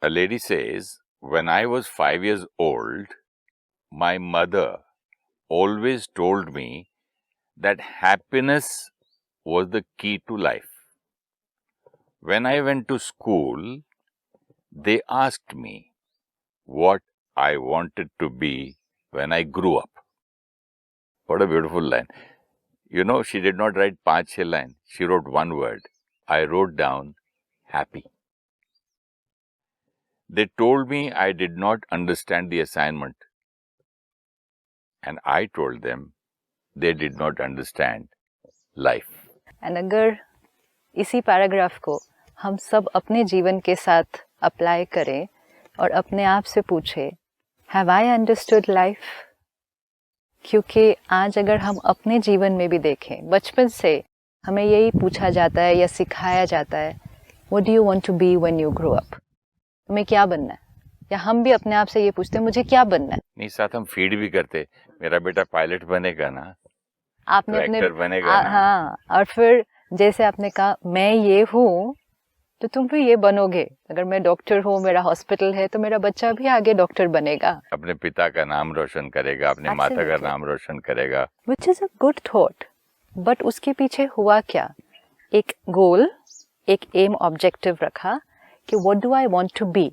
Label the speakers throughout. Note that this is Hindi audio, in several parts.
Speaker 1: A lady says, when I was 5 years old, my mother always told me that happiness was the key to life. When I went to school, they asked me what I wanted to be when I grew up. What a beautiful line. You know, she did not write 5-6 lines. She wrote one word. I wrote down happy. They told me I did not understand the assignment. And I told them they did not understand life.
Speaker 2: And अगर इसी पैराग्राफ को हम सब अपने जीवन के साथ अप्लाई करें और अपने आप से पूछे, हैव आई अंडरस्टूड लाइफ? क्योंकि आज अगर हम अपने जीवन में भी देखें, बचपन से हमें यही पूछा जाता है या सिखाया जाता है, what do you want to be when you grow up? तुम्हें क्या बनना है? या हम भी अपने आप से ये पूछते हैं, मुझे क्या बनना है?
Speaker 1: नहीं, साथ हम फीड भी करते, मेरा बेटा पायलट बनेगा ना,
Speaker 2: आपने अपने
Speaker 1: बनेगा ना।
Speaker 2: हाँ, और फिर जैसे आपने कहा मैं ये हूँ तो तुम भी ये बनोगे। अगर मैं डॉक्टर हूँ, मेरा हॉस्पिटल है, तो मेरा बच्चा भी आगे डॉक्टर बनेगा,
Speaker 1: अपने पिता का नाम रोशन करेगा, अपने माता का नाम रोशन करेगा।
Speaker 2: Which is a good thought. But उसके पीछे हुआ क्या? एक गोल, एक एम ऑब्जेक्टिव रखा कि what do I want to be,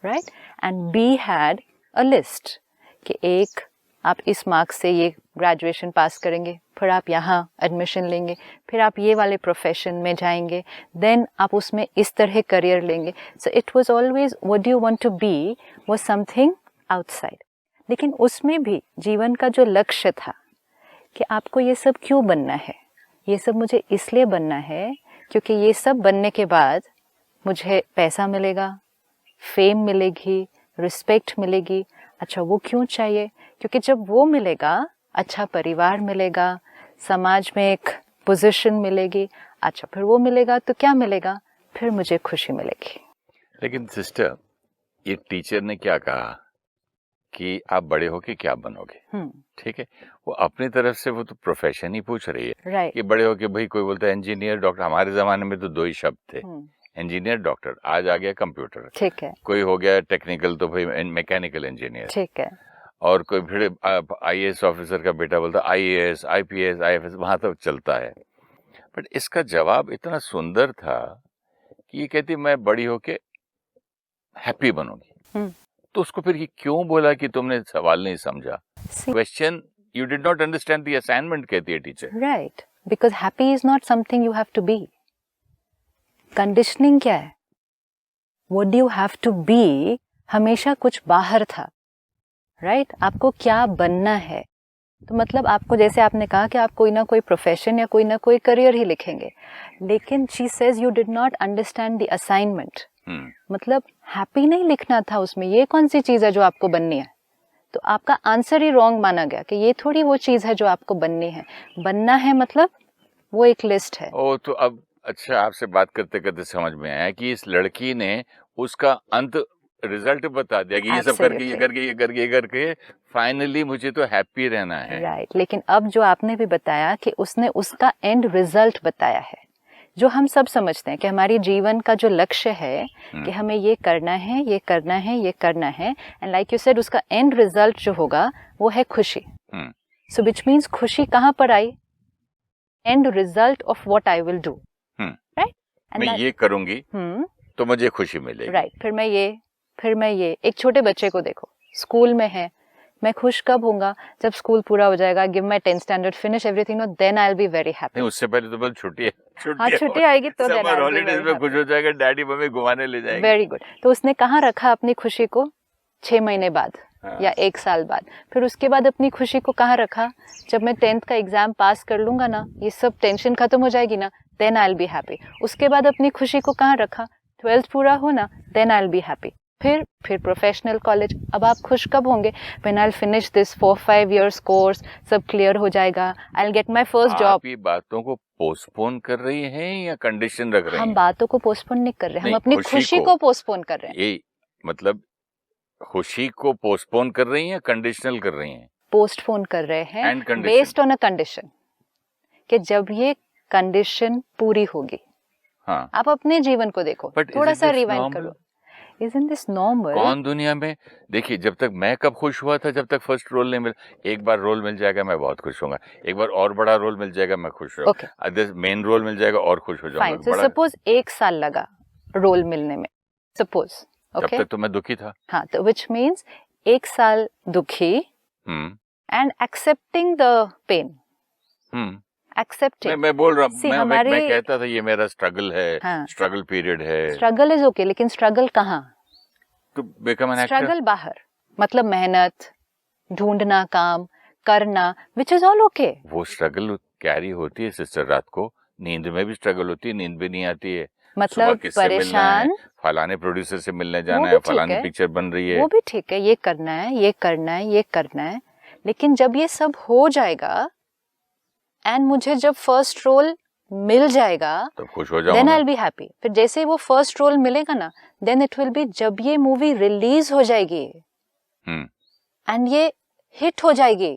Speaker 2: right? And be had a list कि एक आप इस मार्क्स से ये ग्रेजुएशन पास करेंगे, फिर आप यहाँ एडमिशन लेंगे, फिर आप ये वाले प्रोफेशन में जाएंगे, देन आप उसमें इस तरह करियर लेंगे। So it was always what do you want to be was something outside. लेकिन उसमें भी जीवन का जो लक्ष्य था कि आपको ये सब क्यों बनना है, ये सब मुझे इसलिए बनना है क्योंकि ये सब बनने के बाद मुझे पैसा मिलेगा, फेम मिलेगी, रिस्पेक्ट मिलेगी। अच्छा, वो क्यों चाहिए? क्योंकि जब वो मिलेगा, अच्छा परिवार मिलेगा, समाज में एक पोजीशन मिलेगी। अच्छा, फिर वो मिलेगा तो क्या मिलेगा? फिर मुझे खुशी मिलेगी।
Speaker 1: लेकिन सिस्टर, ये टीचर ने क्या कहा कि आप बड़े होके क्या बनोगे, ठीक है, वो अपनी तरफ से वो तो प्रोफेशन ही पूछ रही है,
Speaker 2: right.
Speaker 1: कि बड़े होके भाई कोई बोलता है इंजीनियर, डॉक्टर। हमारे जमाने में तो 2 ही शब्द थे, इंजीनियर, डॉक्टर। आज आ गया कंप्यूटर, ठीक है। कोई हो गया टेक्निकल तो भाई मैकेनिकल इंजीनियर, ठीक है। और कोई फिर आईएएस ऑफिसर का बेटा बोलता आईएएस, आईपीएस, आईएफएस, वहां तक चलता है। बट इसका जवाब इतना सुंदर था कि ये कहती मैं बड़ी होके हैप्पी बनूंगी। तो उसको फिर ये क्यों बोला कि तुमने सवाल नहीं समझा? Question, you did not understand the assignment, कहती है teacher.
Speaker 2: Right, because happy is not something you have to be. Conditioning क्या है? What do you have to be हमेशा कुछ बाहर था, राइट? आपको क्या बनना है? तो मतलब आपको, जैसे आपने कहा कि आप कोई ना कोई प्रोफेशन या कोई ना कोई करियर ही लिखेंगे, लेकिन she says you did not understand the assignment. मतलब हैप्पी नहीं लिखना था उसमें, ये कौन सी चीज है जो आपको बननी है? तो आपका आंसर ही रॉन्ग माना गया कि ये थोड़ी वो चीज है जो आपको बननी है। बनना है मतलब वो एक लिस्ट है।
Speaker 1: ओ, तो अब अच्छा, आपसे बात करते करते समझ में आया कि इस लड़की ने उसका अंत रिजल्ट बता दिया कि ये सब करके ये करके ये करके ये करके फाइनली मुझे तो हैप्पी रहना है।
Speaker 2: राइट, लेकिन अब जो आपने भी बताया कि उसने उसका एंड रिजल्ट बताया है, जो हम सब समझते हैं कि हमारी जीवन का जो लक्ष्य है कि हमें ये करना है, ये करना है, ये करना है, एंड लाइक यू सेड उसका एंड रिजल्ट जो होगा वो है खुशी। सो व्हिच मींस खुशी कहाँ पर आई? And result of what I will do, right?
Speaker 1: मैं ये करूंगी तो मुझे खुशी मिलेगी,
Speaker 2: राइट। फिर मैं ये एक छोटे बच्चे को देखो, स्कूल में है, मैं खुश कब होऊंगा? जब स्कूल पूरा हो जाएगा, give my 10th standard, finish everything, no then I will be very happy.
Speaker 1: नहीं, उससे पहले तो बस छुट्टी
Speaker 2: आएगी तो देन
Speaker 1: समर हॉलीडेज में खुश हो जाएगा, डैडी मम्मी घुमाने ले जाएंगे।
Speaker 2: Very good. तो उसने कहाँ रखा अपनी खुशी को? 6 महीने बाद या 1 साल बाद। फिर उसके बाद अपनी खुशी को कहाँ रखा? जब मैं 10th का एग्जाम पास कर लूंगा ना, ये सब टेंशन खत्म हो जाएगी ना, then I will be happy. उसके बाद अपनी खुशी को कहाँ रखा? 12th पूरा हो ना, then I will be happy. फिर प्रोफेशनल कॉलेज। अब आप खुश कब होंगे? When I will finish this 4-5 years course, सब क्लियर हो जाएगा, I will get my first job.
Speaker 1: आप ये बातों को पोस्टपोन कर रही हैं या कंडीशन रख रही हैं?
Speaker 2: हम बातों को पोस्टपोन नहीं कर रहे, हम अपनी खुशी को पोस्टपोन कर रहे हैं।
Speaker 1: ये मतलब खुशी को पोस्टपोन कर रही हैं या कंडीशनल कर रही हैं?
Speaker 2: पोस्टपोन कर रहे हैं बेस्ड ऑन अ कंडीशन, कि जब ये कंडीशन पूरी होगी। हाँ, आप अपने जीवन को देखो, थोड़ा सा रिवाइंड करो। Isn't this normal?
Speaker 1: कौन दुनिया में, देखिए जब तक मैं कब खुश हुआ था, जब तक फर्स्ट रोल नहीं मिला। एक बार रोल मिल जाएगा मैं बहुत खुश होऊंगा, एक बार और बड़ा रोल मिल जाएगा मैं खुश होऊंगा, अदर मेन रोल मिल जाएगा और खुश हो जाऊंगा।
Speaker 2: फाइन, सो सपोज 1 साल लगा रोल मिलने में, सपोज,
Speaker 1: ओके, तब तक तो मैं दुखी था।
Speaker 2: हाँ, तो व्हिच मींस 1 साल दुखी and accepting the pain, accepting.
Speaker 1: मैं बोल रहा हूँ, मैं कहता था ये मेरा स्ट्रगल है, स्ट्रगल पीरियड है।
Speaker 2: स्ट्रगल इज ओके, लेकिन स्ट्रगल कहाँ?
Speaker 1: तो बिकम एन एक्टर।
Speaker 2: स्ट्रगल बाहर, मतलब मेहनत, ढूंढना, काम करना, विच इज ऑल ओके।
Speaker 1: वो स्ट्रगल कैरी होती है सिस्टर, रात को नींद में भी स्ट्रगल होती है, नींद भी नहीं आती है,
Speaker 2: मतलब परेशान,
Speaker 1: फलाने प्रोड्यूसर से मिलने जाना है, फलानी पिक्चर बन रही है,
Speaker 2: वो भी ठीक है, ये करना है, ये करना है, ये करना है, लेकिन जब ये सब हो जाएगा एंड मुझे जब फर्स्ट रोल मिल जाएगा
Speaker 1: तो खुश हो जाऊंगा,
Speaker 2: then I will be happy. फिर जैसे ही वो फर्स्ट रोल मिलेगा ना, देन इट विल बी, जब ये मूवी रिलीज हो जाएगी एंड ये हिट हो जाएगी,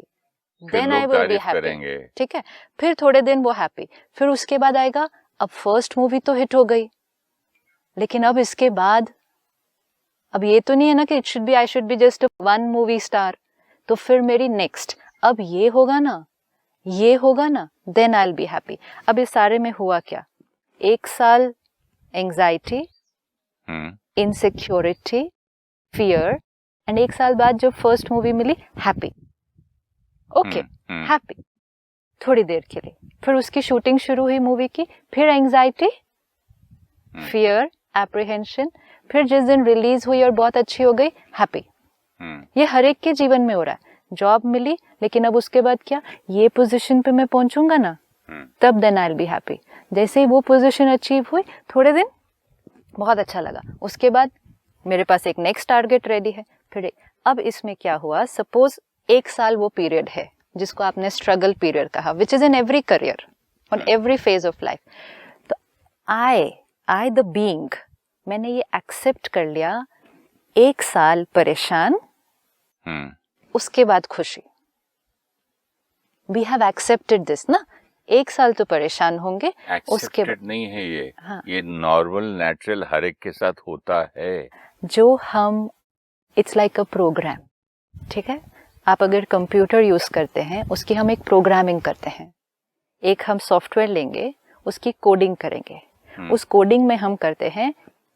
Speaker 2: then I will be happy. ठीक है, फिर थोड़े दिन वो हैप्पी, फिर उसके बाद आएगा, अब फर्स्ट मूवी तो हिट हो गई, लेकिन अब इसके बाद अब ये तो नहीं है ना कि it should be, I should be just one movie star, तो फिर मेरी नेक्स्ट, अब ये होगा ना, ये होगा ना, then I will be happy. अब इस सारे में हुआ क्या? 1 साल एंजाइटी, इनसिक्योरिटी, फियर, एंड 1 साल बाद जब फर्स्ट मूवी मिली, हैप्पी, ओके, हैप्पी थोड़ी देर के लिए, फिर उसकी शूटिंग शुरू हुई मूवी की, फिर एंजाइटी, फियर, एप्रीहेंशन, फिर जिस दिन रिलीज हुई और बहुत अच्छी हो गई, हैप्पी। ये हर एक के जीवन में हो रहा है। जॉब मिली, लेकिन अब उसके बाद क्या, ये पोजीशन पे मैं पहुंचूंगा ना, तब then I will be happy. जैसे ही वो पोजीशन अचीव हुई, थोड़े दिन बहुत अच्छा लगा, उसके बाद मेरे पास एक नेक्स्ट टारगेट रेडी है, फिर अब इसमें क्या हुआ, सपोज 1 साल वो पीरियड है जिसको आपने स्ट्रगल पीरियड कहा, which is in every career, on every phase of life. तो आई द बीइंग, मैंने ये एक्सेप्ट कर लिया, 1 साल परेशान, उसके बाद खुशी। वी हैव एक्सेप्टेड दिस ना, 1 साल तो परेशान होंगे, उसके बाद
Speaker 1: नहीं है ये, हाँ, ये नॉर्मल नेचुरल हर एक के साथ होता है, जो
Speaker 2: हम, इट्स लाइक अ प्रोग्राम। ठीक है, आप अगर कंप्यूटर यूज करते हैं, उसकी हम एक प्रोग्रामिंग करते हैं, एक हम सॉफ्टवेयर लेंगे, उसकी कोडिंग करेंगे, उस कोडिंग में हम करते हैं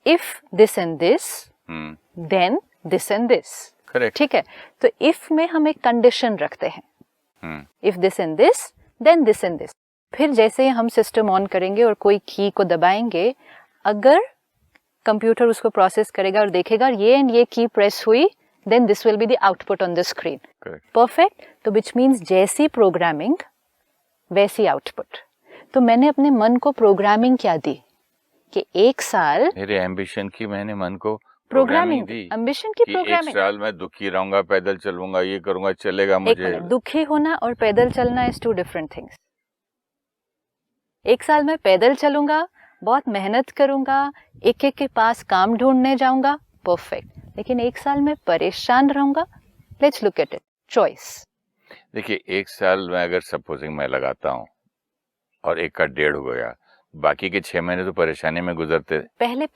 Speaker 2: if this and this, then this and this, ठीक है। तो इफ में हम एक कंडीशन रखते हैं, if this and this, then this and this. फिर जैसे हम सिस्टम ऑन करेंगे और कोई की को दबाएंगे, अगर कंप्यूटर उसको प्रोसेस करेगा और देखेगा ये एंड ये की प्रेस हुई, then this will be the output on the screen.
Speaker 1: Correct.
Speaker 2: Perfect. तो which means जैसी प्रोग्रामिंग वैसी आउटपुट। तो मैंने अपने मन को प्रोग्रामिंग क्या दी कि 1 साल
Speaker 1: मेरे एम्बिशन की मैंने मन को
Speaker 2: प्रोग्रामिंग दी, एम्बिशन की प्रोग्रामिंग।
Speaker 1: 1 साल मैं दुखी रहूंगा, पैदल चलूंगा, ये करूंगा, चलेगा मुझे।
Speaker 2: दुखी होना और पैदल चलना इज 2 डिफरेंट थिंग्स। 1 साल में पैदल चलूंगा, बहुत मेहनत करूंगा, एक के पास काम ढूंढने जाऊंगा, परफेक्ट। लेकिन 1 साल में परेशान रहूंगा, let's look at it, choice.
Speaker 1: देखिए 1 साल में अगर सपोजिंग मैं लगाता हूँ और 1 का 1.5 हो गया, बाकी के 6 महीने तो परेशानी में गुजरते।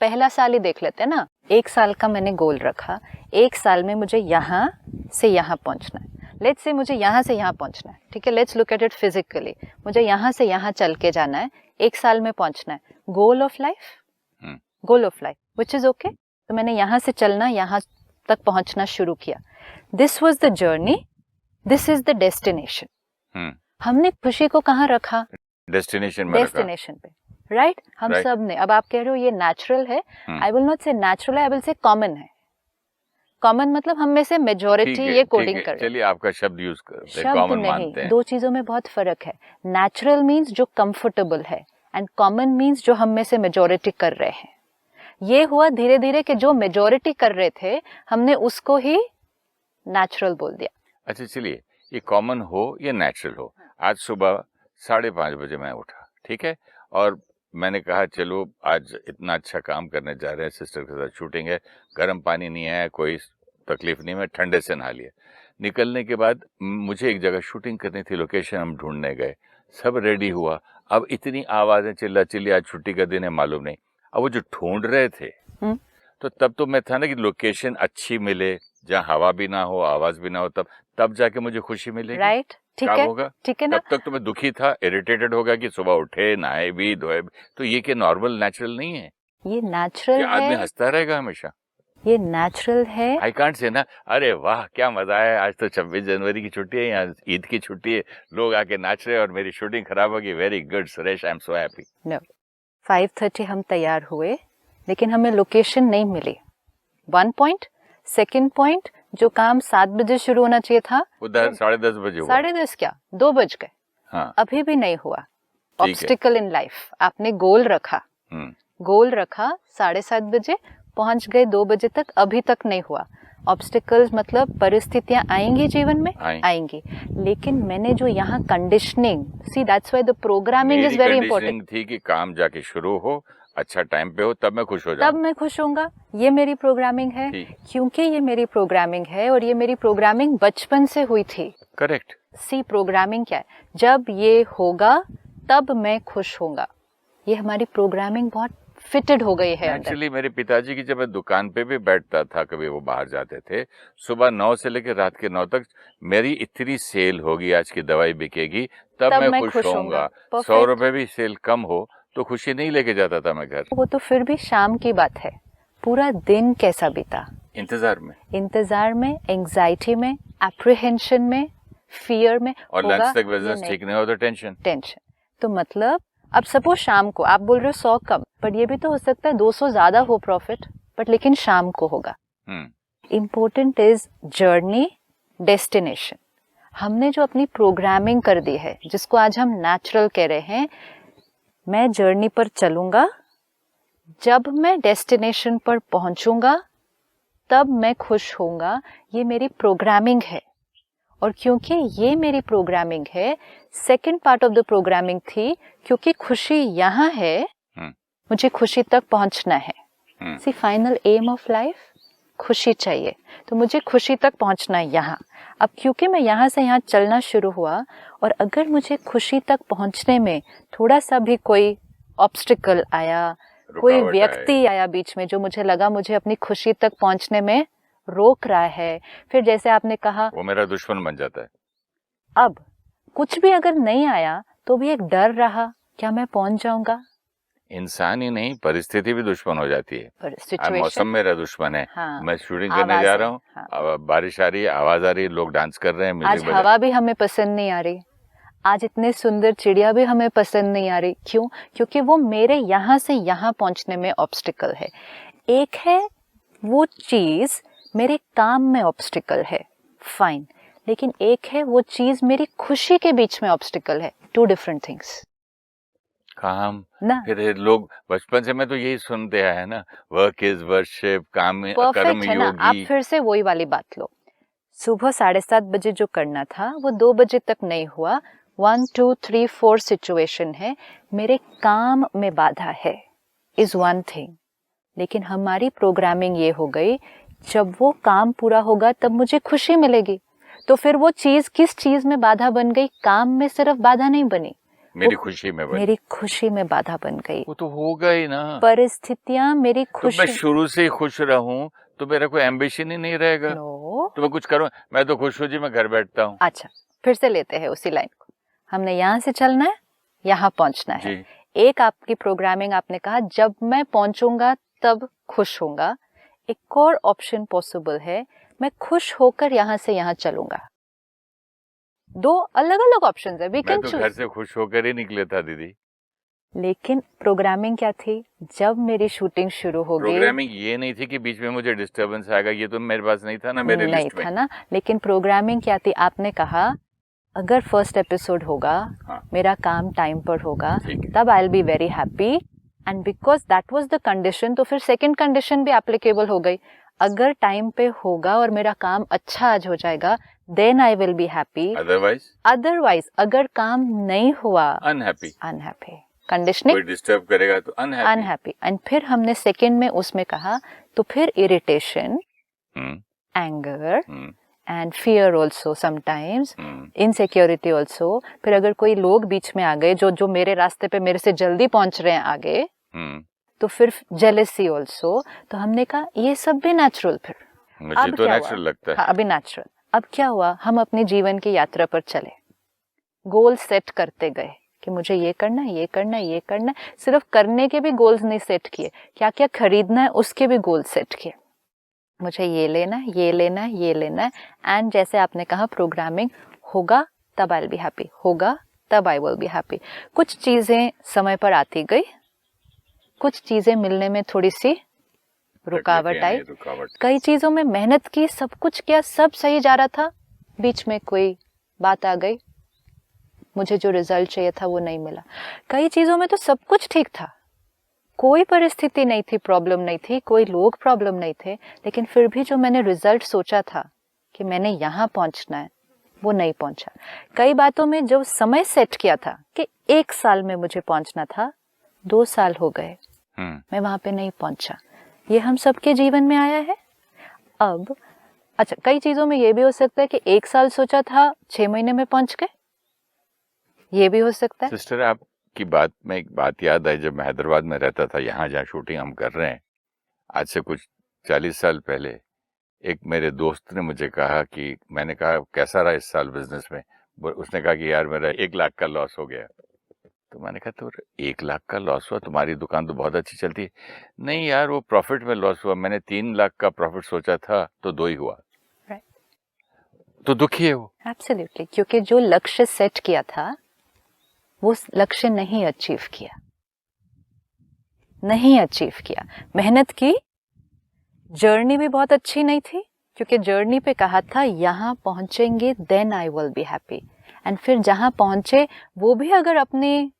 Speaker 2: पहला साल ही देख लेते हैं ना। 1 साल का मैंने गोल रखा, 1 साल में मुझे यहाँ से यहाँ पहुँचना है, लेट्स से मुझे यहाँ से यहाँ पहुँचना है, ठीक है। Let's look at it physically, मुझे यहाँ से यहाँ चल के जाना है, 1 साल में पहुँचना है। Goal of life, goal of life which is okay. तो मैंने यहाँ से चलना, यहाँ तक पहुंचना शुरू किया। This was the journey, this is the destination. हमने खुशी को कहाँ रखा?
Speaker 1: डेस्टिनेशन में,
Speaker 2: डेस्टिनेशन पे, राइट। हम सब ने, अब आप कह रहे हो ये नेचुरल है, आई विल नॉट से नेचुरल है, आई विल से कॉमन है। कॉमन मतलब हम में से मेजॉरिटी ये कोडिंग कर रहे हैं।
Speaker 1: चलिए आपका शब्द यूज करते हैं,
Speaker 2: कॉमन मानते हैं। 2 चीजों में बहुत फर्क है। नेचुरल मीन्स जो कंफर्टेबल है, एंड कॉमन मीन्स जो हम में से मेजॉरिटी कर रहे हैं। ये हुआ धीरे धीरे कि जो मेजॉरिटी कर रहे थे, हमने उसको ही नेचुरल बोल दिया।
Speaker 1: अच्छा चलिए, ये कॉमन हो या नेचुरल हो, आज सुबह 5:30 बजे मैं उठा, ठीक है, और मैंने कहा चलो आज इतना अच्छा काम करने जा रहे हैं, सिस्टर के साथ शूटिंग है, गर्म पानी नहीं है, कोई तकलीफ नहीं, मैं ठंडे से नहा लिया। निकलने के बाद मुझे एक जगह शूटिंग करनी थी, लोकेशन हम ढूंढने गए, सब रेडी हुआ। अब इतनी आवाजें चिल्ला चिल्ली, आज छुट्टी का दिन है मालूम नहीं। अब वो जो ढूंढ रहे थे तो तब तो मैं था ना कि लोकेशन अच्छी मिले, जहाँ हवा भी ना हो, आवाज भी ना हो, तब जाके मुझे खुशी मिलेगी।
Speaker 2: राइट, ठीक है,
Speaker 1: होगा,
Speaker 2: ठीक है ना।
Speaker 1: तब तक तो मैं दुखी था, इरिटेटेड हो गया कि सुबह उठे, नहाए भी, धोए भी। तो ये क्या नॉर्मल नेचुरल नहीं है?
Speaker 2: ये नेचुरल है,
Speaker 1: आदमी हंसता रहेगा हमेशा?
Speaker 2: ये नेचुरल है।
Speaker 1: आई कांट से ना, अरे वाह क्या मजा है, आज तो 26 जनवरी की छुट्टी है, यहाँ ईद की छुट्टी है, लोग आके नाच रहे हैं और मेरी शूटिंग खराब होगी, very good Suresh, I am so happy.
Speaker 2: No, 5:30 हम तैयार हुए, लेकिन हमें लोकेशन नहीं मिली। 1 पॉइंट, सेकंड पॉइंट, जो काम 7 बजे शुरू होना चाहिए था
Speaker 1: उधर 10:30 बजे हुआ।
Speaker 2: 10:30 क्या, 2 बज गए।
Speaker 1: हाँ,
Speaker 2: अभी भी नहीं हुआ। ऑब्स्टिकल इन लाइफ, आपने गोल रखा, 7:30 बजे, पहुंच गए 2 बजे तक, अभी तक नहीं हुआ। ऑब्स्टिकल्स मतलब परिस्थितियां आएंगी जीवन में, आएंगी, लेकिन मैंने जो यहाँ conditioning, see that's why the programming is very important
Speaker 1: थी कि काम जाके शुरू हो, अच्छा टाइम पे हो, तब मैं खुश हो जाऊं।
Speaker 2: तब मैं खुश होऊंगा। ये मेरी प्रोग्रामिंग है, क्योंकि ये मेरी प्रोग्रामिंग है और ये मेरी प्रोग्रामिंग बचपन से हुई थी।
Speaker 1: करेक्ट।
Speaker 2: सी प्रोग्रामिंग क्या है, जब ये होगा तब मैं खुश होऊंगा। ये हमारी प्रोग्रामिंग बहुत फिटेड हो गई है।
Speaker 1: एक्चुअली मेरे पिताजी की जब मैं दुकान पे भी बैठता था, कभी वो बाहर जाते थे, सुबह 9 से लेकर रात के 9 तक मेरी इतनी सेल होगी, आज की दवाई बिकेगी, तब मैं खुश होऊंगा। 100 रुपए भी सेल कम हो तो खुशी नहीं लेके जाता था मैं घर।
Speaker 2: वो तो फिर भी शाम की बात है। पूरा दिन कैसा बीता?
Speaker 1: इंतजार में, एंजाइटी में, एप्रीहेंशन में, फियर में, और लंच तक बिजनेस ठीक नहीं हो तो टेंशन।
Speaker 2: तो मतलब अब सपोज शाम को आप बोल रहे हो 100 कम, बट ये भी तो हो सकता है 200 ज्यादा हो प्रॉफिट, बट लेकिन शाम को होगा। Important is journey, destination. हमने जो अपनी प्रोग्रामिंग कर दी है, जिसको आज हम नेचुरल कह रहे हैं, मैं जर्नी पर चलूंगा, जब मैं डेस्टिनेशन पर पहुंचूंगा तब मैं खुश होऊंगा। ये मेरी प्रोग्रामिंग है। और क्योंकि ये मेरी प्रोग्रामिंग है, second part of the programming थी, क्योंकि खुशी यहाँ है, मुझे खुशी तक पहुंचना है। सी फाइनल एम ऑफ लाइफ खुशी चाहिए, तो मुझे खुशी तक पहुंचना है यहाँ। अब क्योंकि मैं यहाँ से यहाँ चलना शुरू हुआ, और अगर मुझे खुशी तक पहुंचने में थोड़ा सा भी कोई ऑब्स्टिकल आया, कोई व्यक्ति आया बीच में जो मुझे लगा मुझे अपनी खुशी तक पहुंचने में रोक रहा है, फिर जैसे आपने कहा
Speaker 1: वो मेरा दुश्मन बन जाता है।
Speaker 2: अब कुछ भी अगर नहीं आया तो भी एक डर रहा, क्या मैं पहुंच जाऊंगा?
Speaker 1: इंसान ही नहीं, परिस्थिति भी दुश्मन हो जाती है। मौसम मेरा दुश्मन है।
Speaker 2: हाँ,
Speaker 1: मैं शूटिंग करने जा रहा हूँ, हाँ, बारिश आ रही है, आवाज आ रही है, लोग डांस कर रहे हैं,
Speaker 2: आज हवा भी हमें पसंद नहीं आ रही, आज इतने सुंदर चिड़िया भी हमें पसंद नहीं आ रही। क्यों? क्योंकि वो मेरे यहाँ से यहाँ पहुंचने में ऑब्स्टिकल है। एक है वो चीज मेरे काम में ऑब्स्टिकल है, फाइन, लेकिन एक है वो चीज मेरी खुशी के बीच में ऑब्स्टिकल है। 2 डिफरेंट थिंग्स।
Speaker 1: काम ना, फिर लोग बचपन से मैं तो यही सुनते आए हैं ना, वर्क इज वर्शिप, काम कर्म योगी।
Speaker 2: आप फिर से वही वाली बात लो। सुबह 7:30 बजे जो करना था वो 2 बजे तक नहीं हुआ। 1 2 3 4 सिचुएशन है, मेरे काम में बाधा है, इज वन थिंग। लेकिन हमारी प्रोग्रामिंग ये हो गई, जब वो काम पूरा होगा तब मुझे खुशी मिलेगी। तो फिर वो चीज किस चीज में बाधा बन गई? काम में सिर्फ बाधा नहीं बनी,
Speaker 1: मेरी खुशी में बनी।
Speaker 2: मेरी खुशी में बाधा बन गई।
Speaker 1: वो तो होगा ही ना,
Speaker 2: परिस्थितियां मेरी खुशी।
Speaker 1: तो मैं शुरू से ही खुश रहूं तो मेरा कोई एम्बिशन ही नहीं रहेगा। तो मैं कुछ करूं, मैं तो खुश हूं जी, मैं घर बैठता हूं।
Speaker 2: अच्छा, फिर से लेते हैं उसी लाइन को। हमने यहाँ से चलना है, यहाँ पहुंचना है। एक आपकी प्रोग्रामिंग, आपने कहा जब मैं पहुंचूंगा तब खुश होऊंगा। एक और ऑप्शन पॉसिबल है, मैं खुश होकर यहाँ से यहाँ चलूंगा। 2 अलग अलग ऑप्शंस है, वी कैन चूज।
Speaker 1: मैं तो घर से खुश होकर ही निकले था दीदी।
Speaker 2: लेकिन प्रोग्रामिंग क्या थी? जब मेरी शूटिंग शुरू हो गई,
Speaker 1: प्रोग्रामिंग ये नहीं थी कि बीच में मुझे डिस्टर्बेंस आएगा, ये तो मेरे पास नहीं था ना, मेरे
Speaker 2: नहीं
Speaker 1: लिस्ट में
Speaker 2: था ना। लेकिन प्रोग्रामिंग क्या थी? आपने कहा अगर फर्स्ट एपिसोड होगा, हाँ, मेरा काम टाइम पर होगा, तब आई will be very happy, and because that was the condition, तो फिर सेकंड कंडीशन भी एप्लीकेबल हो गई। अगर टाइम पे होगा और मेरा काम अच्छा आज हो जाएगा, then I will be happy. Otherwise अगर काम नहीं हुआ, अनहैप्पी। कंडीशनिंग,
Speaker 1: कोई डिस्टर्ब करेगा तो
Speaker 2: अनहैप्पी। एंड फिर हमने सेकंड में उसमें कहा, तो फिर irritation, anger and fear also, sometimes insecurity also. फिर अगर कोई लोग बीच में आ गए जो मेरे रास्ते पे मेरे से जल्दी पहुंच रहे हैं आगे, तो फिर जेलेसी ऑल्सो, तो हमने कहा ये सब भी नेचुरल। फिर
Speaker 1: मुझे तो नेचुरल लगता है।
Speaker 2: हाँ, अभी नेचुरल। अब क्या हुआ, हम अपने जीवन की यात्रा पर चले, गोल सेट करते गए कि मुझे ये करना है, ये करना है, ये करना है। सिर्फ करने के भी गोल्स नहीं सेट किए, क्या क्या खरीदना है उसके भी गोल सेट किए। मुझे ये लेना है, ये लेना है, ये लेना है। एंड जैसे आपने कहा, प्रोग्रामिंग होगा तब आई विल बी हैप्पी, होगा तब आई विल बी हैप्पी। कुछ चीजें समय पर आती गई, कुछ चीजें मिलने में थोड़ी सी रुकावट आई, कई चीजों में मेहनत की, सब कुछ किया, सब सही जा रहा था, बीच में कोई बात आ गई, मुझे जो रिजल्ट चाहिए था वो नहीं मिला। कई चीजों में तो सब कुछ ठीक था, कोई परिस्थिति नहीं थी, प्रॉब्लम नहीं थी, कोई लोग प्रॉब्लम नहीं थे, लेकिन फिर भी जो मैंने रिजल्ट सोचा था कि मैंने यहाँ पहुंचना है, वो नहीं पहुंचा। कई बातों में जो समय सेट किया था कि 1 साल में मुझे पहुंचना था, 2 साल हो गए, मैं वहां पे नहीं पहुंचा। ये हम सबके जीवन में आया है। अब अच्छा, कई चीजों में ये भी हो सकता है कि 1 साल सोचा था, 6 महीने में पहुंच गए, ये भी हो सकता है।
Speaker 1: सिस्टर, आपकी बात में एक बात याद आई। जब मैं हैदराबाद में रहता था, यहाँ जहाँ शूटिंग हम कर रहे हैं, आज से कुछ 40 साल पहले, एक मेरे दोस्त ने मुझे कहा कि, मैंने कहा कैसा रहा इस साल बिजनेस में? उसने कहा कि यार मेरा 1 लाख का लॉस हो गया। तो मैंने कहा तो 1 लाख का लॉस हुआ? तुम्हारी दुकान तो बहुत अच्छी चलती है। नहीं यार, वो प्रॉफिट में लॉस हुआ। मैंने 3 लाख का प्रॉफिट सोचा था तो 2 ही हुआ। तो दुखी है वो।
Speaker 2: एब्सोल्युटली, क्योंकि जो लक्ष्य सेट किया था वो लक्ष्य नहीं अचीव किया, नहीं अचीव किया। मेहनत की, जर्नी भी बहुत अच्छी नहीं थी, क्योंकि जर्नी पे कहा था यहाँ पहुंचेंगे then I will be happy. And फिर जहां पहुंचे वो भी अगर अपनी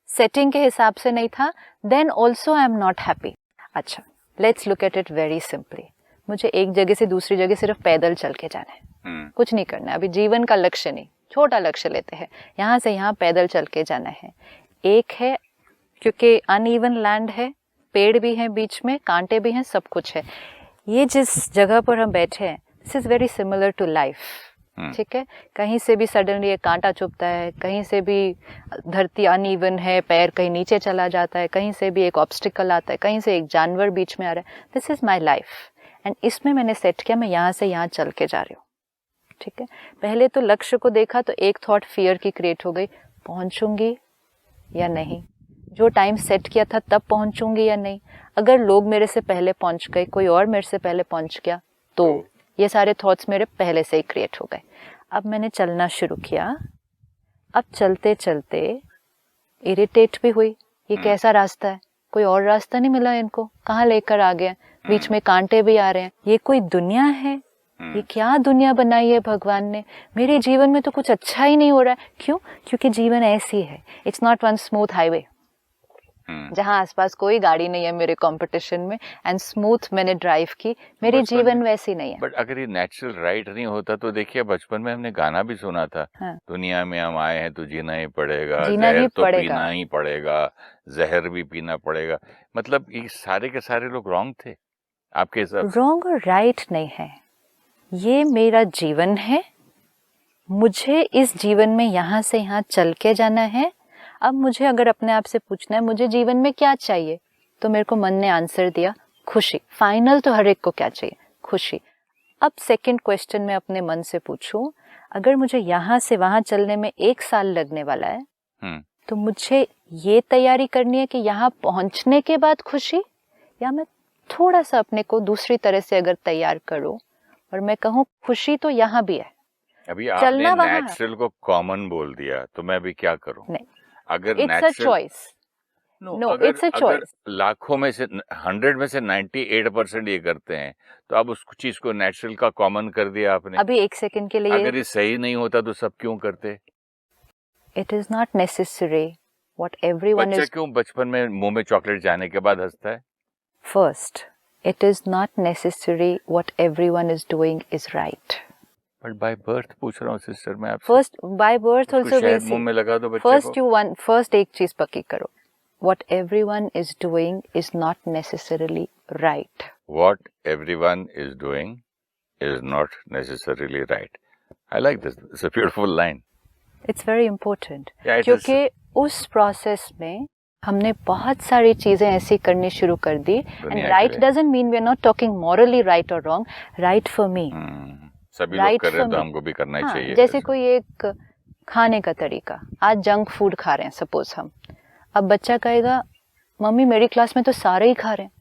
Speaker 2: सेटिंग के हिसाब से नहीं था, then also I am not happy. अच्छा, let's look at it very simply. मुझे एक जगह से दूसरी जगह सिर्फ पैदल चल के जाना है, कुछ नहीं करना है। अभी जीवन का लक्ष्य नहीं, छोटा लक्ष्य लेते हैं, यहाँ से यहाँ पैदल चल के जाना है। एक है, क्योंकि अनइवन लैंड है, पेड़ भी हैं बीच में, कांटे भी हैं, सब कुछ है। ये जिस जगह पर हम बैठे हैं, this is very similar to life. ठीक है, कहीं से भी सडनली एक कांटा चुभता है, कहीं से भी धरती अनइवन है, पैर कहीं नीचे चला जाता है, कहीं से भी एक ऑब्स्टिकल आता है, कहीं से एक जानवर बीच में आ रहा है। This is my life. And इसमें मैंने सेट किया, मैं यहाँ से यहाँ चल के जा रही हूँ। ठीक है, पहले तो लक्ष्य को देखा तो एक थॉट फियर की क्रिएट हो गई, पहुंचूंगी या नहीं, जो टाइम सेट किया था तब पहुंचूंगी या नहीं, अगर लोग मेरे से पहले पहुंच गए, कोई और मेरे से पहले पहुंच गया, तो ये सारे थॉट्स मेरे पहले से ही क्रिएट हो गए। अब मैंने चलना शुरू किया। अब चलते चलते इरिटेट भी हुई, ये कैसा रास्ता है, कोई और रास्ता नहीं मिला इनको, कहाँ लेकर आ गया, बीच में कांटे भी आ रहे हैं, ये कोई दुनिया है, ये क्या दुनिया बनाई है भगवान ने, मेरे जीवन में तो कुछ अच्छा ही नहीं हो रहा है। क्यों? क्योंकि जीवन ऐसी है, it's not one smooth highway जहां आसपास कोई गाड़ी नहीं है मेरे कंपटीशन में, एंड स्मूथ मैंने ड्राइव की, मेरी जीवन वैसी नहीं है।
Speaker 1: बट अगर ये नेचुरल राइट नहीं होता तो देखिए, बचपन में हमने गाना भी सुना था, हाँ। दुनिया में हम आए हैं तो जीना ही पड़ेगा, जहर तो पीना ही पड़ेगा, जहर भी पीना पड़ेगा। मतलब ये सारे के सारे लोग रॉन्ग थे आपके हिसाब से?
Speaker 2: रॉन्ग और राइट नहीं है, ये मेरा जीवन है, मुझे इस जीवन में यहाँ से यहाँ चल के जाना है। अब मुझे अगर अपने आप से पूछना है मुझे जीवन में क्या चाहिए, तो मेरे को मन ने आंसर दिया, खुशी। फाइनल तो हर एक को क्या चाहिए, खुशी। अब सेकंड क्वेश्चन में अपने मन से पूछूं, अगर मुझे यहाँ से वहां चलने में 1 साल लगने वाला है, तो मुझे ये तैयारी करनी है कि यहाँ पहुंचने के बाद खुशी, या मैं थोड़ा सा अपने को दूसरी तरह से अगर तैयार करूं और मैं कहूँ खुशी तो यहाँ भी है।
Speaker 1: अभी आपने नेचुरल को कॉमन बोल दिया, तो मैं अभी क्या करूं?
Speaker 2: नहीं,
Speaker 1: अगर
Speaker 2: it's a choice. No, it's a choice.
Speaker 1: लाखों में से 100 में से 98% ये करते हैं, तो अब उस चीज को नेचुरल का कॉमन कर दिया आपने।
Speaker 2: अभी 1 सेकंड के लिए,
Speaker 1: अगर ये सही नहीं होता तो सब क्यों करते?
Speaker 2: It is not necessary what everyone is.
Speaker 1: क्यों बचपन में मुंह में चॉकलेट जाने के बाद हंसता है?
Speaker 2: First, it is not necessary what everyone is doing is right.
Speaker 1: But by birth पूछ रहा हूँ सिस्टर मैं आपसे।
Speaker 2: फर्स्ट बाय बर्थ आल्सो
Speaker 1: मुंह में लगा दो बच्चे को।
Speaker 2: फर्स्ट एक चीज पक्की करो, what everyone is doing is not necessarily right.
Speaker 1: What everyone is doing is not necessarily right. I like this. It's a beautiful line.
Speaker 2: It's very important.
Speaker 1: Yeah,
Speaker 2: क्योंकि उस प्रोसेस में हमने बहुत सारी चीजें ऐसी करनी शुरू कर दी. And right doesn't mean we are not talking morally right और रॉन्ग. राइट फॉर मी,
Speaker 1: सभी लोग कर रहे हैं तो हमको भी करना ही चाहिए.
Speaker 2: जैसे कोई एक खाने का तरीका, आज जंक फूड खा रहे हैं सपोज हम. अब बच्चा कहेगा मम्मी मेरी क्लास में तो सारे ही खा रहे हैं,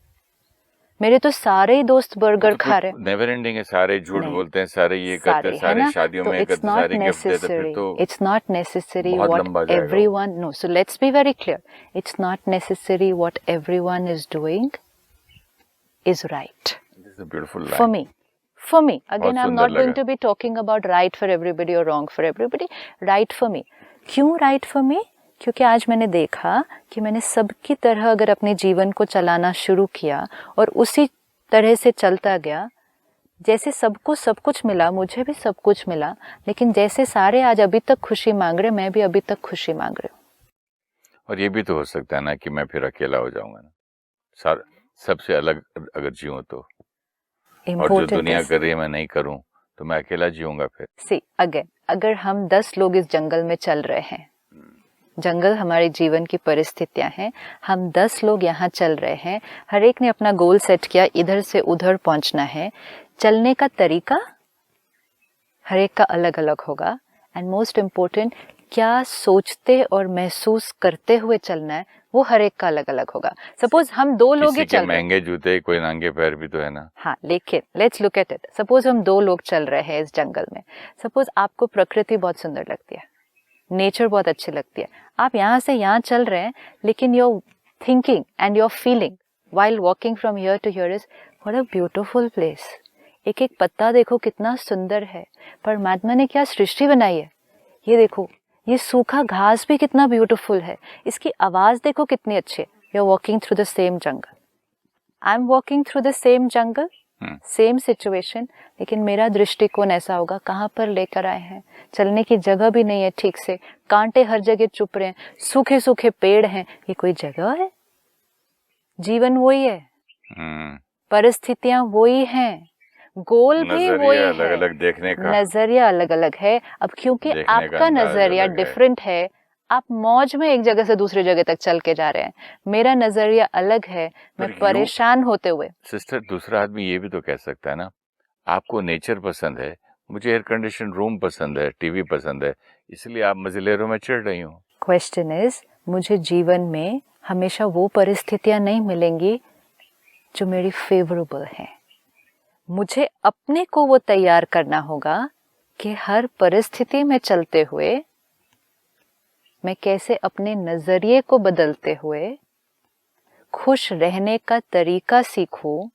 Speaker 2: मेरे तो सारे ही दोस्त बर्गर खा रहे हैं.
Speaker 1: नेवर एंडिंग है, सारे झूठ बोलते हैं, सारे ये करते हैं, सारे शादियों में करते हैं, सारे गिफ्ट देते हैं, फिर तो
Speaker 2: it's not necessary what everyone. No, so let's be very clear. It's not necessary what everyone is doing is right.
Speaker 1: This is a beautiful line
Speaker 2: for me again. I'm not going to be talking about right for everybody or wrong for everybody. Right for me. क्यों right for me? क्योंकि आज मैंने देखा कि मैंने सबकी तरह अगर अपने जीवन को चलाना शुरू किया और उसी तरह से चलता गया, जैसे सबको सब कुछ मिला, मुझे भी सब कुछ मिला, लेकिन जैसे सारे आज अभी तक खुशी मांग रहे, मैं भी अभी तक खुशी मांग रही हूँ.
Speaker 1: और ये भी तो हो सकता है ना कि मैं फिर अकेला हो जाऊंगा ना, सबसे अलग अगर जीऊं तो. और जो दुनिया कर रही है मैं नहीं करूं तो मैं अकेला जीऊंगा फिर. See, again, अगर हम 10 लोग इस जंगल में चल रहे हैं, जंगल हमारे जीवन की परिस्थितियां हैं, हम 10 लोग यहाँ चल रहे हैं, हर एक ने अपना गोल सेट किया, इधर से उधर पहुंचना है. चलने का तरीका हर एक का अलग अलग होगा. एंड मोस्ट इम्पोर्टेंट, क्या सोचते और महसूस करते हुए चलना है, वो हर एक का अलग अलग होगा. सपोज हम 2 लोग ही चल रहे हैं, महंगे जूते कोई नंगे पैर भी तो है ना.
Speaker 2: हाँ, लेकिन let's look at it. Suppose हम 2 लोग चल रहे हैं इस जंगल में. सपोज आपको प्रकृति बहुत सुंदर लगती है, नेचर बहुत अच्छी लगती है, आप यहाँ से यहाँ चल रहे हैं, लेकिन your thinking and your feeling while walking from here to here is what a beautiful place. एक एक पत्ता देखो कितना सुंदर है. परमात्मा ने क्या सृष्टि बनाई है. ये देखो, ये सूखा घास भी कितना ब्यूटीफुल है, इसकी आवाज देखो कितनी अच्छी है. You are walking through the same jungle, I am walking through the same jungle, same situation, लेकिन मेरा दृष्टिकोण ऐसा होगा. कहाँ पर लेकर आए हैं, चलने की जगह भी नहीं है ठीक से, कांटे हर जगह चुप रहे हैं, सूखे सूखे पेड़ हैं. ये कोई जगह है? जीवन वही है, परिस्थितियां वही हैं, गोल भी वही है,
Speaker 1: अलग अलग देखने का
Speaker 2: नजरिया अलग अलग है. अब क्योंकि आपका नजरिया डिफरेंट है, आप मौज में एक जगह से दूसरी जगह तक चल के जा रहे हैं, मेरा नजरिया अलग है, मैं परेशान होते हुए.
Speaker 1: सिस्टर, दूसरा आदमी ये भी तो कह सकता है ना, आपको नेचर पसंद है, मुझे एयर कंडीशन रूम पसंद है, टीवी पसंद है, इसलिए आप मजिलेरों में चिढ़ रही हो.
Speaker 2: क्वेश्चन इज, मुझे जीवन में हमेशा वो परिस्थितियां नहीं मिलेंगी जो मेरी फेवरेबल हैं. मुझे अपने को वो तैयार करना होगा कि हर परिस्थिति में चलते हुए मैं कैसे अपने नजरिए को बदलते हुए खुश रहने का तरीका सीखूं.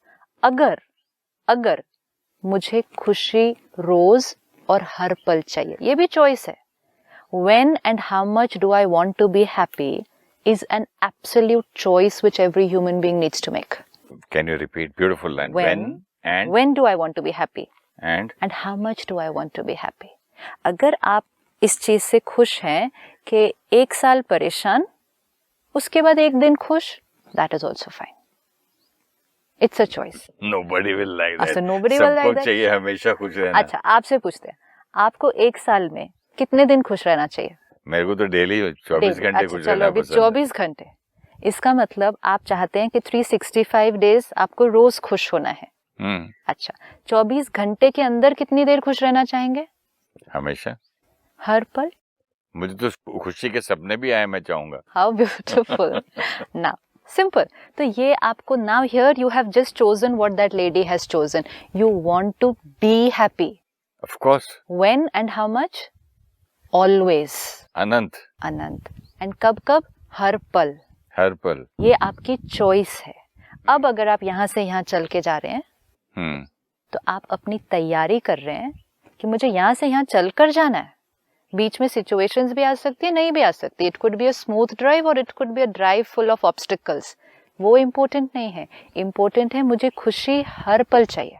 Speaker 2: अगर मुझे खुशी रोज और हर पल चाहिए, ये भी चॉइस है. When and how much do I want to be happy is an absolute choice which every human being needs to make.
Speaker 1: Can you repeat? Beautiful line.
Speaker 2: When do I want to be happy?
Speaker 1: And
Speaker 2: how much do I want to be happy? अगर आप इस चीज से खुश हैं कि 1 साल परेशान, उसके बाद 1 दिन खुश, that is also fine. It's a choice.
Speaker 1: Nobody will like that.
Speaker 2: So nobody will like that.
Speaker 1: सबको चाहिए हमेशा खुश रहना.
Speaker 2: अच्छा, आपसे पूछते हैं, आपको 1 साल में कितने दिन खुश रहना चाहिए?
Speaker 1: मेरे को तो डेली 24 घंटे खुश रहना पसंद है.
Speaker 2: 24 घंटे. इसका मतलब आप चाहते हैं कि 365 डेज आपको रोज खुश होना है. अच्छा, 24 घंटे के अंदर कितनी देर खुश रहना चाहेंगे?
Speaker 1: हमेशा,
Speaker 2: हर पल.
Speaker 1: मुझे तो खुशी के सपने भी आए, मैं चाहूंगा.
Speaker 2: How beautiful. Now simple. तो ये आपको, now here you have just chosen what that lady has chosen. You want to be happy.
Speaker 1: Of course.
Speaker 2: When and how much? Always.
Speaker 1: अनंत.
Speaker 2: एंड कब? हर पल. ये आपकी चॉइस है. अब अगर आप यहाँ से यहाँ चल के जा रहे हैं, तो आप अपनी तैयारी कर रहे हैं कि मुझे यहाँ से यहाँ चल कर जाना है. बीच में सिचुएशंस भी आ सकती है, नहीं भी आ सकती. It could be a smooth drive और it could be a drive full of obstacles. वो इम्पोर्टेंट नहीं है. इम्पोर्टेंट है मुझे खुशी हर पल चाहिए,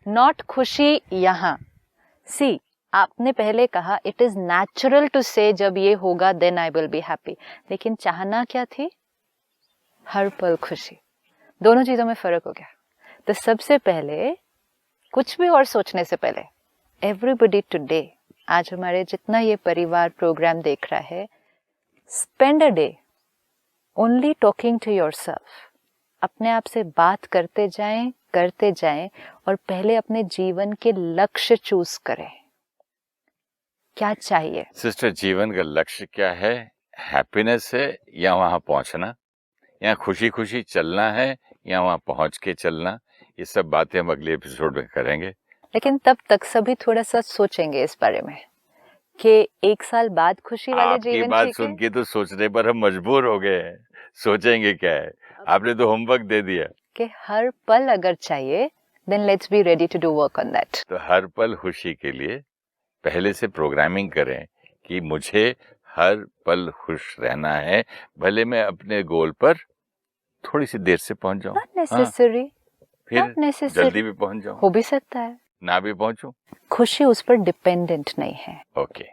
Speaker 2: नॉट खुशी यहाँ. सी, आपने पहले कहा इट इज नेचुरल टू से जब ये होगा then I will be happy. लेकिन चाहना क्या थी? हर पल खुशी. दोनों चीजों में फर्क हो गया. तो सबसे पहले, कुछ भी और सोचने से पहले, एवरीबडी टुडे, आज हमारे जितना ये परिवार प्रोग्राम देख रहा है, spend a day only talking to yourself. अपने आप से बात करते जाएं और पहले अपने जीवन के लक्ष्य चूज करें. क्या चाहिए
Speaker 1: सिस्टर? जीवन का लक्ष्य क्या है? हैप्पीनेस है या वहां पहुंचना, या खुशी खुशी चलना है या वहां पहुंच के चलना? ये सब बातें हम अगले एपिसोड में करेंगे.
Speaker 2: लेकिन तब तक सभी थोड़ा सा सोचेंगे इस बारे में कि 1 साल बाद खुशी वाले जीवन
Speaker 1: आपकी बात सुन के तो सोचने पर हम मजबूर हो गए हैं. सोचेंगे क्या है? आपने तो होमवर्क दे दिया
Speaker 2: कि हर पल अगर चाहिए, then let's be ready to do work on that.
Speaker 1: तो हर पल खुशी के लिए पहले से प्रोग्रामिंग करें कि मुझे हर पल खुश रहना है, भले मैं अपने गोल पर थोड़ी सी देर से पहुंच जाऊं.
Speaker 2: Not necessary.
Speaker 1: फिर
Speaker 2: Not necessary.
Speaker 1: जल्दी भी पहुंच जाऊं,
Speaker 2: हो भी सकता है,
Speaker 1: ना भी पहुंचूं.
Speaker 2: खुशी उस पर डिपेंडेंट नहीं है.
Speaker 1: Okay.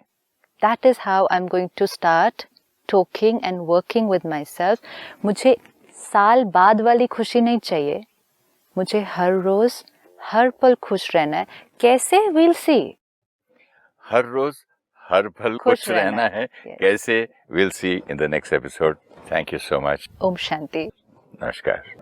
Speaker 2: That is how I'm going to start talking and working with myself. मुझे साल बाद वाली खुशी नहीं चाहिए, मुझे हर रोज हर पल खुश रहना है. कैसे? we'll see.
Speaker 1: हर रोज हर पल खुश रहना है.
Speaker 2: Yes.
Speaker 1: कैसे? we'll see in the next episode. Thank you so much.
Speaker 2: Om Shanti.
Speaker 1: नमस्कार.